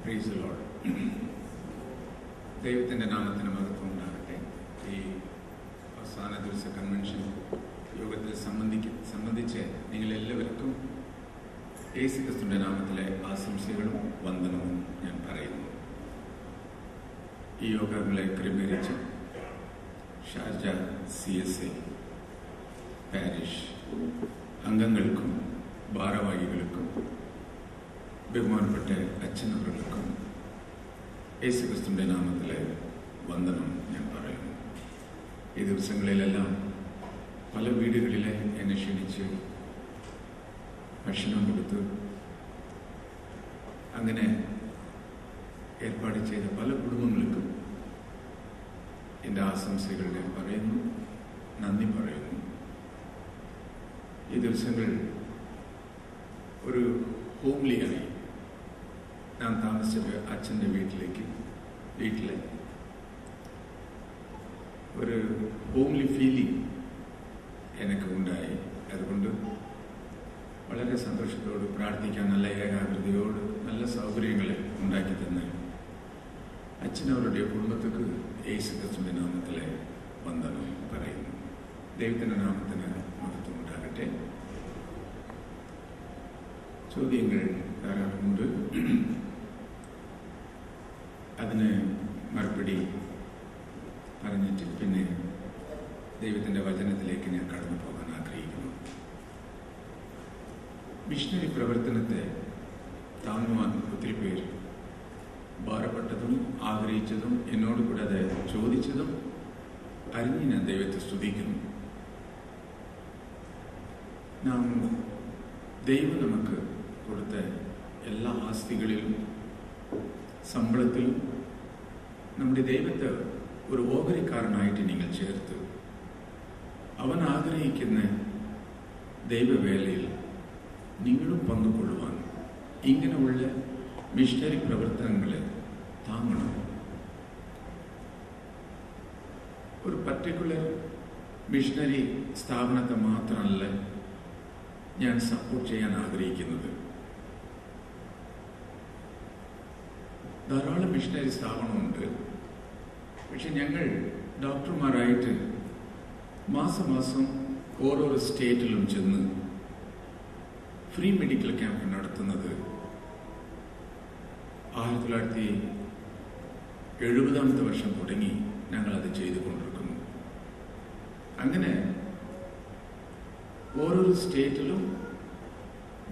Praise the Lord. ദൈവത്തിൻ്റെ നാമത്തിന് മഹത്വം ഉണ്ടാകട്ടെ. ഈ അവസാന ദിവസ കൺവെൻഷൻ യോഗത്തിൽ സംബന്ധിച്ച് നിങ്ങളെല്ലാവർക്കും യേശുക്രിസ്തുവിൻ്റെ നാമത്തിലെ ആശംസകളും വന്ദനവും ഞാൻ പറയുന്നു. ഈ യോഗങ്ങളെ ക്രമീകരിച്ച് ഷാർജ CSA പാരിഷ് അംഗങ്ങൾക്കും ഭാരവാഹികൾക്കും ബഹുമാനപ്പെട്ട അച്ഛനവർക്കും യേശുക്രിസ്തുവിൻ്റെ നാമത്തിലെ വന്ദനം ഞാൻ പറയുന്നു. ഈ ദിവസങ്ങളിലെല്ലാം പല വീടുകളിലെ എന്നെ ക്ഷണിച്ച് ഭക്ഷണം കൊടുത്ത് അങ്ങനെ ഏർപ്പാട് ചെയ്ത പല കുടുംബങ്ങൾക്കും എൻ്റെ ആശംസകൾ ഞാൻ പറയുന്നു, നന്ദി പറയുന്നു. ഈ ദിവസങ്ങൾ ഒരു ഹോംലിയായി ഞാൻ താമസിച്ച അച്ഛൻ്റെ വീട്ടിലെ ഒരു ഹോംലി ഫീലിംഗ് എനിക്ക് ഉണ്ടായി. അതുകൊണ്ട് വളരെ സന്തോഷത്തോട് പ്രാർത്ഥിക്കാൻ, നല്ല ഏകാഗ്രതയോട് നല്ല സൗകര്യങ്ങൾ ഉണ്ടാക്കി തന്നെ അച്ഛനവരുടെ കുടുംബത്തിക്ക് യേശുക്രിസ്തുവിൻ്റെ നാമത്തിലെ വന്ദനം പറയുന്നു. ദൈവത്തിൻ്റെ നാമത്തിന് മഹത്വം ഉണ്ടാകട്ടെ. ചോദ്യങ്ങൾ ധാരാളമുണ്ട്. അതിന് മറുപടി പറഞ്ഞിട്ട് പിന്നെ ദൈവത്തിൻ്റെ വചനത്തിലേക്ക് ഞാൻ കടന്നു പോകാൻ ആഗ്രഹിക്കുന്നു. മിഷണറി പ്രവർത്തനത്തെ താങ്ങുവാൻ ഒത്തിരി പേർ ഭാരപ്പെട്ടതും ആഗ്രഹിച്ചതും എന്നോട് കൂടെ അത് ചോദിച്ചതും അറിഞ്ഞ് ഞാൻ ദൈവത്തെ സ്തുതിക്കുന്നു. നാം ദൈവം നമുക്ക് കൊടുത്ത എല്ലാ ആസ്തികളിലും ശമ്പളത്തിലും നമ്മുടെ ദൈവത്തെ ഒരു ഓഹരിക്കാരനായിട്ട് നിങ്ങൾ ചേർത്ത് അവൻ ആഗ്രഹിക്കുന്ന ദൈവവേലയിൽ നിങ്ങളും പങ്കുകൊള്ളുവാൻ ഇങ്ങനെയുള്ള മിഷണറി പ്രവർത്തനങ്ങളെ താങ്ങണം. ഒരു പർട്ടിക്കുലർ മിഷണറി സ്ഥാപനത്തെ മാത്രമല്ല ഞാൻ സപ്പോർട്ട് ചെയ്യാൻ ആഗ്രഹിക്കുന്നത്. ധാരാളം മിഷണറി സ്ഥാപനമുണ്ട്. പക്ഷെ ഞങ്ങൾ ഡോക്ടർമാരായിട്ട് മാസം ഓരോരോ സ്റ്റേറ്റിലും ചെന്ന് ഫ്രീ മെഡിക്കൽ ക്യാമ്പ് നടത്തുന്നത് 1970 വർഷം തുടങ്ങി ഞങ്ങളത് ചെയ്തുകൊണ്ടിരിക്കുന്നു. അങ്ങനെ ഓരോരോ സ്റ്റേറ്റിലും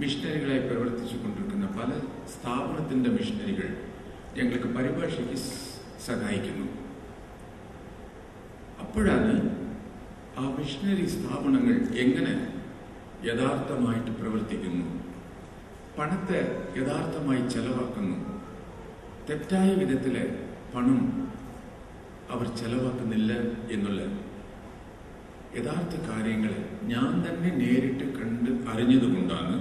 മിഷണറികളായി പ്രവർത്തിച്ചു കൊണ്ടിരിക്കുന്ന പല സ്ഥാപനത്തിൻ്റെ മിഷണറികൾ ഞങ്ങൾക്ക് പരിഭാഷയ്ക്ക് സഹായിക്കുന്നു. അപ്പോഴാണ് ആ മിഷണറി സ്ഥാപനങ്ങൾ എങ്ങനെ യഥാർത്ഥമായിട്ട് പ്രവർത്തിക്കുന്നു, പണത്തെ യഥാർത്ഥമായി ചെലവാക്കുന്നു, തെറ്റായ വിധത്തിലെ പണം അവർ ചെലവാക്കുന്നില്ല എന്നുള്ള യഥാർത്ഥ കാര്യങ്ങളെ ഞാൻ തന്നെ നേരിട്ട് കണ്ട് അറിഞ്ഞതുകൊണ്ടാണ്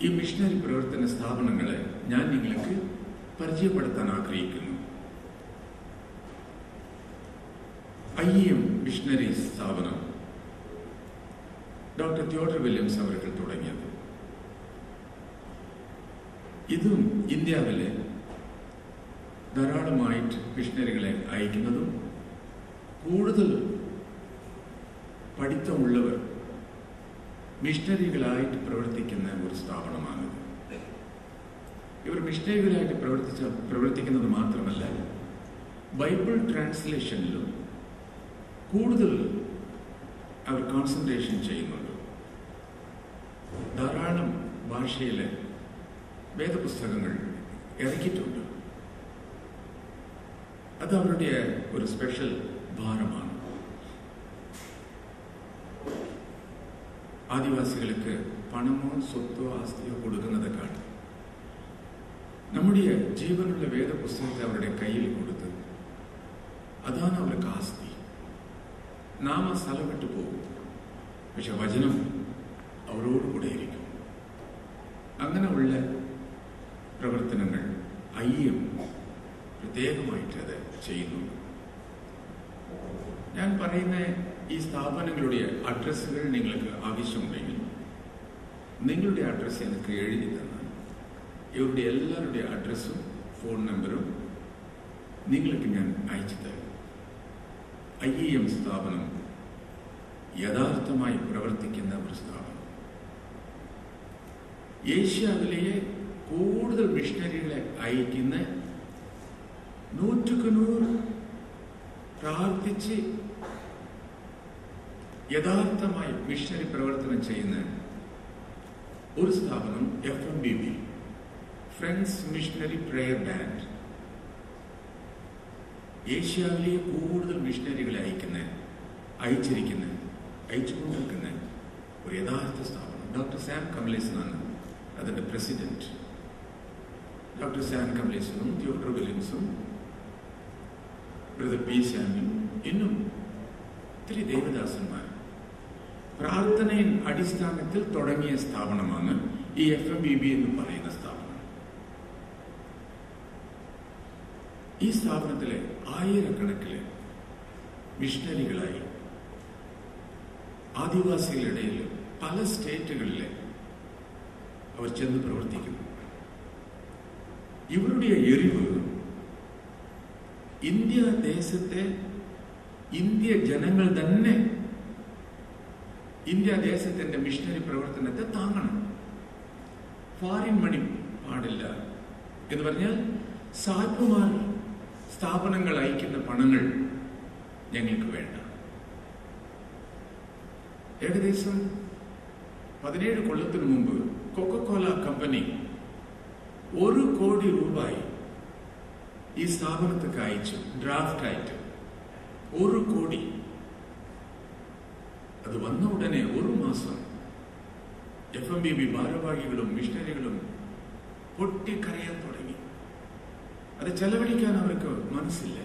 ഈ മിഷണറി പ്രവർത്തന സ്ഥാപനങ്ങളെ ഞാൻ നിങ്ങൾക്ക് പരിചയപ്പെടുത്താൻ ആഗ്രഹിക്കുന്നു. IEM മിഷണറി സ്ഥാപനം ഡോക്ടർ തിയോഡർ വില്യംസ് അവർ തുടങ്ങിയത്. ഇതും ഇന്ത്യയിലെ ധാരാളമായിട്ട് മിഷണറികളെ അയക്കുന്നതും കൂടുതൽ പഠിത്തമുള്ളവർ മിഷണറികളായിട്ട് പ്രവർത്തിക്കുന്ന ഒരു സ്ഥാപനമാണിത്. ഇവർ മിഷണറികളായിട്ട് പ്രവർത്തിക്കുന്നത് മാത്രമല്ല, ബൈബിൾ ട്രാൻസ്ലേഷനിലും കൂടുതൽ അവർ കോൺസെൻട്രേഷൻ ചെയ്യുന്നുണ്ട്. ധാരാളം ഭാഷയിലെ വേദപുസ്തകങ്ങൾ ഇറക്കിയിട്ടുണ്ട്. അത് അവരുടെ ഒരു സ്പെഷ്യൽ ഭാരമാണ്. ആദിവാസികൾക്ക് പണമോ സ്വത്തോ ആസ്തിയോ കൊടുക്കുന്നതെക്കാൾ നമ്മുടെ ജീവനുള്ള വേദപുസ്തകത്തെ അവരുടെ കയ്യിൽ കൊടുത്ത് അതാണ് അവർക്ക് ആസ്തി. നാം ആ സ്ഥലം വിട്ടു പോകും, പക്ഷെ വചനം അവരോടുകൂടെ ഇരിക്കും. അങ്ങനെയുള്ള പ്രവർത്തനങ്ങൾ IEM പ്രത്യേകമായിട്ട് അത് ചെയ്യുന്നു. ഞാൻ പറയുന്ന ഈ സ്ഥാപനങ്ങളുടെ അഡ്രസ്സുകൾ നിങ്ങൾക്ക് ആവശ്യമുണ്ടെങ്കിൽ നിങ്ങളുടെ അഡ്രസ്സ് എനിക്ക് എഴുതി തന്നാൽ ഇവരുടെ എല്ലാവരുടെ അഡ്രസ്സും ഫോൺ നമ്പറും നിങ്ങൾക്ക് ഞാൻ അയച്ചു തരും. IEM സ്ഥാപനം യഥാർത്ഥമായി പ്രവർത്തിക്കുന്ന ഒരു സ്ഥാപനം. ഏഷ്യാവിലെ കൂടുതൽ മിഷണറികളെ അയക്കുന്ന 100% പ്രാർത്ഥിച്ച് യഥാർത്ഥമായി മിഷണറി പ്രവർത്തനം ചെയ്യുന്ന ഒരു സ്ഥാപനം FMBB, friends missionary prayer band. ഏഷ്യാവിലെ കൂടുതൽ മിഷണറികളെ അയച്ചുകൊണ്ടിരിക്കുന്ന ഒരു യഥാർത്ഥ സ്ഥാപനം. ഡോക്ടർ സാം കമലേസനാണ് അതിന്റെ പ്രസിഡന്റ്. ഡോക്ടർ സാം കമലേസനും തിയോഡർ വില്യംസും ബ്രദർ P. സാമും ഇന്നും ഒത്തിരി ദേവദാസന്മാർ പ്രാർത്ഥനയിൽ അടിസ്ഥാനത്തിൽ തുടങ്ങിയ സ്ഥാപനമാണ് ഈ FMBB എന്ന് പറയുന്ന സ്ഥാപനം. ഈ സ്ഥാപനത്തിലെ ആയിരക്കണക്കിന് മിഷണറികളായി ആദിവാസികളുടെ ഇടയിൽ പല സ്റ്റേറ്റുകളിലെ അവർ ചെന്ന് പ്രവർത്തിക്കുന്നു. ഇവരുടെ എരിവ് ഇന്ത്യ ദേശത്തെ ഇന്ത്യ ജനങ്ങൾ തന്നെ ഇന്ത്യ ദേശത്തിന്റെ മിഷണറി പ്രവർത്തനത്തെ താങ്ങണം. ഫോറിൻ മണി പാടില്ല എന്ന് പറഞ്ഞാൽ സാധുമാർ സ്ഥാപനങ്ങൾ അയക്കുന്ന പണങ്ങൾ ഞങ്ങൾക്ക് വേണ്ട. ഏകദേശം 17 കൊല്ലത്തിനു മുമ്പ് കൊക്കക്കോല കമ്പനി 1 കോടി രൂപ ഈ സ്ഥാപനത്തിക്ക് അയച്ചു, ഡ്രാഫ്റ്റ് ആയിട്ട് 1 കോടി. അത് വന്ന ഉടനെ 1 മാസം FMBB ഭാരവാഹികളും മിഷണറികളും പൊട്ടിക്കരയാൻ തുടങ്ങി. അത് ചെലവഴിക്കാൻ അവർക്ക് മനസ്സില്ല.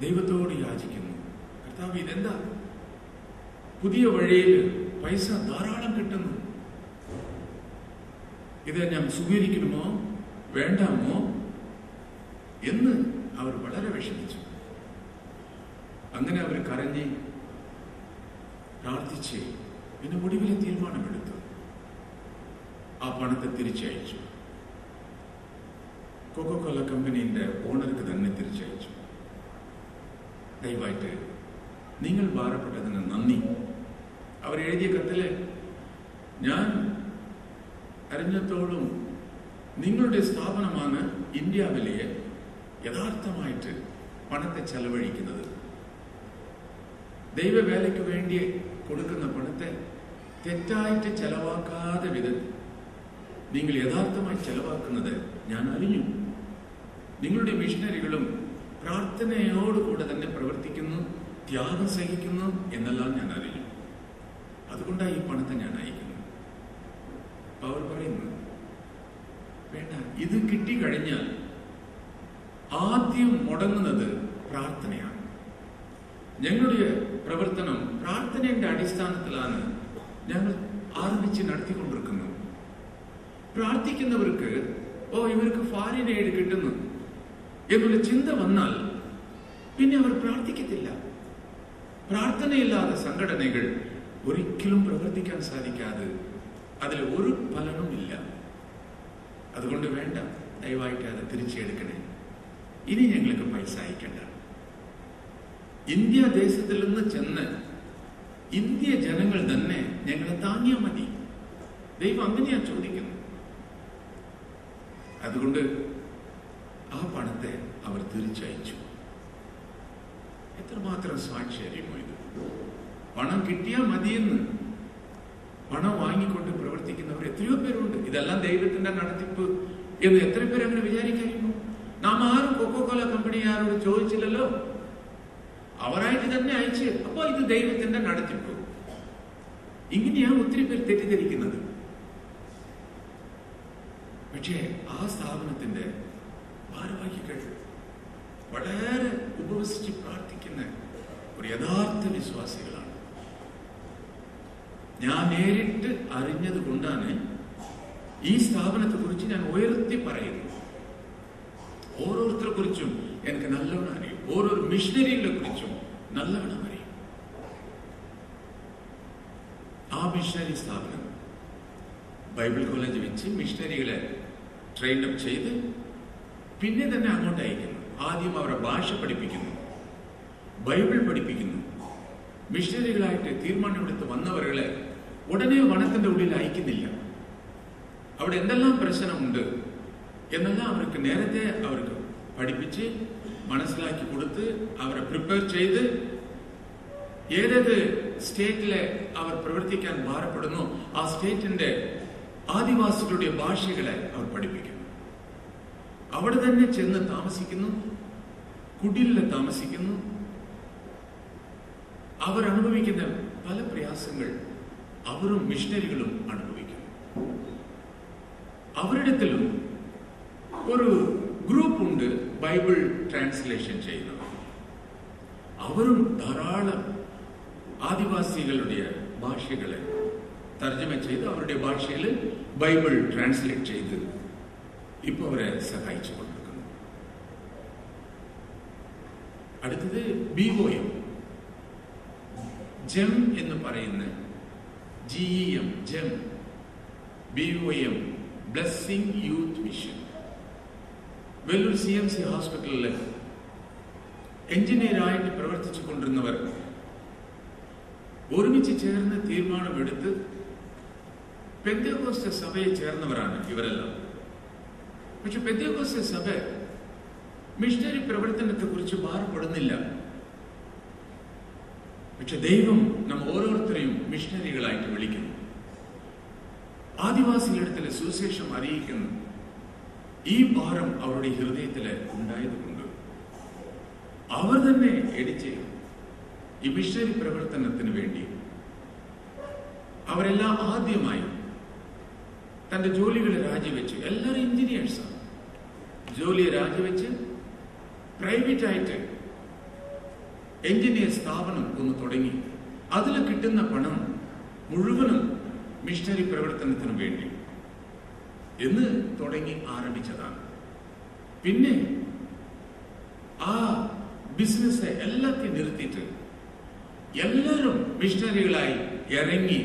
ദൈവത്തോട് യാചിക്കുന്നു, കർത്താവ് ഇതെന്താ, പുതിയ വഴിയിൽ പൈസ ധാരാളം കിട്ടുന്നു, ഇത് ഞാൻ സ്വീകരിക്കണമോ വേണ്ടാമോ എന്ന് അവർ വളരെ വിഷമിച്ചു. അങ്ങനെ അവർ കരഞ്ഞ് പ്രാർത്ഥിച്ച് പിന്നെ ഒടുവിലെ തീരുമാനമെടുത്തു. ആ പണത്തെ തിരിച്ചയച്ചു. കൊക്കോകോല കമ്പനിയുടെ ഓണർക്ക് തന്നെ തിരിച്ചയച്ചു. ദയവായിട്ട് നിങ്ങൾ ഭാരപ്പെട്ടതിന് നന്ദി. അവരെഴുതിയ കത്തില് ഞാൻ അറിഞ്ഞത്തോളം നിങ്ങളുടെ സ്ഥാപനമാണ് ഇന്ത്യയിലെ യഥാർത്ഥമായിട്ട് പണത്തെ ചെലവഴിക്കുന്നത്. ദൈവവേലയ്ക്ക് വേണ്ടി കൊടുക്കുന്ന പണത്തെ തെറ്റായിട്ട് ചെലവാക്കാതെ വിധത്തിൽ നിങ്ങൾ യഥാർത്ഥമായി ചെലവാക്കുന്നത് ഞാൻ അറിഞ്ഞു. നിങ്ങളുടെ മിഷണറികളും പ്രാർത്ഥനയോടുകൂടെ തന്നെ പ്രവർത്തിക്കുന്നു, ത്യാഗം സഹിക്കുന്നു എന്നെല്ലാം ഞാൻ അറിഞ്ഞു. അതുകൊണ്ടാണ് ഈ പണത്തെ ഞാൻ അയക്കുന്നത്. അവർ പറയുന്നു, വേണ്ട, ഇത് കിട്ടിക്കഴിഞ്ഞാൽ ആദ്യം മുടങ്ങുന്നത് പ്രാർത്ഥനയാണ്. ഞങ്ങളുടെ പ്രവർത്തനം പ്രാർത്ഥനയുടെ അടിസ്ഥാനത്തിലാണ് ഞങ്ങൾ ആരംഭിച്ച് നടത്തിക്കൊണ്ടിരിക്കുന്നത്. പ്രാർത്ഥിക്കുന്നവർക്ക് ഇവർക്ക് ഫോറിൻ എയ്ഡ് കിട്ടുന്നു എന്നുള്ള ചിന്ത വന്നാൽ പിന്നെ അവർ പ്രാർത്ഥിക്കത്തില്ല. പ്രാർത്ഥനയില്ലാതെ സംഘടനകൾ ഒരിക്കലും പ്രവർത്തിക്കാൻ സാധിക്കാതെ അതിൽ ഒരു ഫലവും ഇല്ല. അതുകൊണ്ട് വേണ്ട, ദയവായിട്ട് അത് തിരിച്ചെടുക്കണേ. ഇനി ഞങ്ങൾക്ക് പൈസ അയക്കണ്ട. ഇന്ത്യ ദേശത്തിൽ നിന്ന് ചെന്ന് ഇന്ത്യ ജനങ്ങൾ തന്നെ ഞങ്ങളെ താങ്ങിയാൽ മതി. ദൈവം അങ്ങനെയാ ചോദിക്കുന്നു. അതുകൊണ്ട് ആ പണത്തെ അവർ തിരിച്ചയച്ചു. എത്രമാത്രം സാക്ഷ്യറിയുമോ ഇത്! പണം കിട്ടിയാൽ മതിയെന്ന് പണം വാങ്ങിക്കൊണ്ട് പ്രവർത്തിക്കുന്നവർ എത്രയോ പേരുണ്ട്. ഇതെല്ലാം ദൈവത്തിന്റെ നടത്തിപ്പ് എന്ന് എത്ര പേര് അങ്ങനെ വിചാരിക്കാറിയുമോ? നാം ആരും കൊക്കോകോല കമ്പനി ആരോട് ചോദിച്ചില്ലല്ലോ, അവരായിട്ട് തന്നെ അയച്ച്. അപ്പൊ ഇത് ദൈവത്തിന്റെ നടത്തിപ്പ്. ഇങ്ങനെയാണ് ഒത്തിരി പേർ തെറ്റിദ്ധരിക്കുന്നത്. പക്ഷേ ആ സ്ഥാപനത്തിന്റെ ഭാരവാഹികൾ വളരെ ഉപവസിച്ച് പ്രാർത്ഥിക്കുന്ന ഒരു യഥാർത്ഥ വിശ്വാസികളാണ്. ഞാൻ നേരിട്ട് അറിഞ്ഞത് കൊണ്ടാണ് ഈ സ്ഥാപനത്തെ കുറിച്ച് ഞാൻ ഉയർത്തി പറയുന്നു. ഓരോരുത്തരെ കുറിച്ചും എനിക്ക് നല്ലവണ്ണം അറിയും. ഓരോ മിഷണറികളെ കുറിച്ചും നല്ലവണ്ണം അറിയും. ആ മിഷണറി സ്ഥാപനം ബൈബിൾ കോളേജ് വെച്ച് മിഷണറികളെ ട്രെയിൻ അപ്പ് ചെയ്ത് പിന്നെ തന്നെ അങ്ങോട്ട് അയക്കുന്നു. ആദ്യം അവരെ ഭാഷ പഠിപ്പിക്കുന്നു, ബൈബിൾ പഠിപ്പിക്കുന്നു. മിഷണറികളായിട്ട് തീരുമാനമെടുത്ത് വന്നവരെ ഉടനെ വനത്തിന്റെ ഉള്ളിൽ അയക്കുന്നില്ല. അവിടെ എന്തെല്ലാം പ്രശ്നമുണ്ട് എന്നെല്ലാം അവർക്ക് നേരത്തെ അവർക്ക് പഠിപ്പിച്ച് മനസ്സിലാക്കി കൊടുത്ത് അവരെ പ്രിപ്പയർ ചെയ്ത് ഏതേത് സ്റ്റേറ്റിലെ അവർ പ്രവർത്തിക്കാൻ ഭാരപ്പെടുന്നു ആ സ്റ്റേറ്റിന്റെ ആദിവാസികളുടെ ഭാഷകളെ അവർ പഠിപ്പിക്കുന്നു. അവിടെ തന്നെ ചെന്ന് താമസിക്കുന്നു, കുടിലിൽ താമസിക്കുന്നു. അവർ അനുഭവിക്കുന്ന പല പ്രയാസങ്ങൾ അവരും മിഷണറികളും അനുഭവിക്കുന്നു. അവരിടത്തിലും ഒരു ഗ്രൂപ്പ് ഉണ്ട് ബൈബിൾ ട്രാൻസ്ലേഷൻ ചെയ്യുന്നവർ. അവരും ധാരാളം ആദിവാസികളുടെ ഭാഷകളെ തർജ്ജമ ചെയ്ത് അവരുടെ ഭാഷയിൽ ബൈബിൾ ട്രാൻസ്ലേറ്റ് ചെയ്ത് ഇപ്പൊ അവരെ സഹായിച്ചു കൊണ്ടിരിക്കുന്നു. അടുത്തത് BOM, ജെം എന്ന് പറയുന്ന GEM, gem, BOM, blessing youth mission. Vellore CMC ഹോസ്പിറ്റലിൽ എഞ്ചിനീയറായിട്ട് പ്രവർത്തിച്ചു കൊണ്ടിരുന്നവർ ഒരുമിച്ച് ചേർന്ന് തീരുമാനമെടുത്ത് പെന്തക്കോസ്ത് സഭയെ ചേർന്നവരാണ് ഇവരെല്ലാം. പക്ഷെ പെന്തക്കോസ്ത് സഭ മിഷണറി പ്രവർത്തനത്തെ കുറിച്ച് ഭാരപ്പെടുന്നില്ല. പക്ഷെ ദൈവം നമ്മ ഓരോരുത്തരെയും മിഷണറികളായിട്ട് വിളിക്കുന്നു. ആദിവാസികളിടത്തിലെ സുവിശേഷം അറിയിക്കുന്നു. ഈ ഭാരം അവരുടെ ഹൃദയത്തിൽ ഉണ്ടായതുകൊണ്ട് അവർ തന്നെ എടിച്ച് ഈ മിഷണറി പ്രവർത്തനത്തിന് വേണ്ടി അവരെല്ലാം ആദ്യമായി തന്റെ ജോലികളെ രാജിവെച്ച്, എല്ലാവരും എഞ്ചിനീയേഴ്സാണ്, ജോലിയെ രാജിവെച്ച് പ്രൈവറ്റ് ആയിട്ട് എഞ്ചിനീയർ സ്ഥാപനം ഒന്ന് തുടങ്ങി. അതിൽ കിട്ടുന്ന പണം മുഴുവനും മിഷണറി പ്രവർത്തനത്തിന് വേണ്ടി എന്ന് തുടങ്ങി ആരംഭിച്ചതാണ്. പിന്നെ ആ ബിസിനസ് എല്ലാத்தைയും നിർത്തിയിട്ട് എല്ലാവരും മിഷണറികളായി ഇറങ്ങി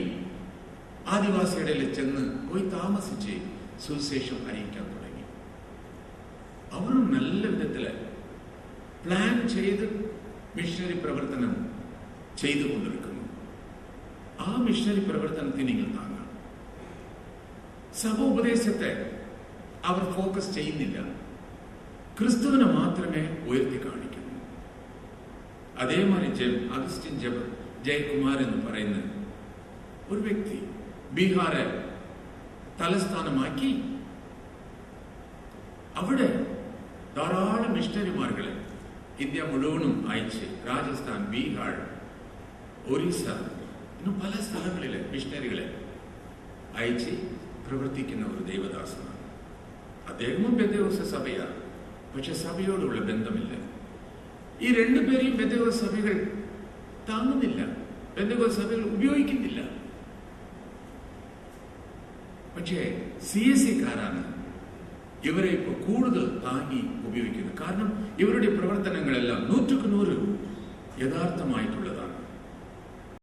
ആദിവാസികളിൽ ചെന്ന് പോയി താമസിച്ച് സുവിശേഷം അറിയിക്കാൻ തുടങ്ങി. അവരും നല്ല വിധത്തില് പ്ലാൻ ചെയ്ത് മിഷണറി പ്രവർത്തനം ചെയ്തുകൊണ്ടിരിക്കുന്നു. ആ മിഷണറി പ്രവർത്തനത്തിന് നിങ്ങൾ താങ്ങാം. സഭ ഉപദേശത്തെ അവർ ഫോക്കസ് ചെയ്യുന്നില്ല, ക്രിസ്തുവിനെ മാത്രമേ ഉയർത്തി കാണിക്കുന്നു. അതേമാതിരി അഗസ്റ്റിൻ ജയകുമാർ എന്ന് പറയുന്ന ഒരു വ്യക്തി ബീഹാറെ തലസ്ഥാനമാക്കി അവിടെ ധാരാളം മിഷണറിമാർകളെ ഇന്ത്യ മുഴുവനും അയച്ച് രാജസ്ഥാൻ, ബീഹാർ, ഒറീസ, ഇന്നും പല സ്ഥലങ്ങളിലെ മിഷണറികളെ അയച്ച് പ്രവർത്തിക്കുന്ന ഒരു ദൈവദാസനാണ്. അദ്ദേഹവും പെന്തക്കോസ്ത് സഭയാണ്, പക്ഷെ സഭയോടുള്ള ബന്ധമില്ല. ഈ രണ്ടുപേരെയും പെന്തക്കോസ്ത് സഭകൾ താങ്ങുന്നില്ല, പെന്തക്കോസ്ത് സഭകൾ ഉപയോഗിക്കുന്നില്ല. പക്ഷേ CSCക്കാരാണ് ഇവരെ ഇപ്പൊ കൂടുതൽ താങ്ങി ഉപയോഗിക്കുന്നത്. കാരണം ഇവരുടെ പ്രവർത്തനങ്ങളെല്ലാം 100% യഥാർത്ഥമായിട്ടുള്ളതാണ്.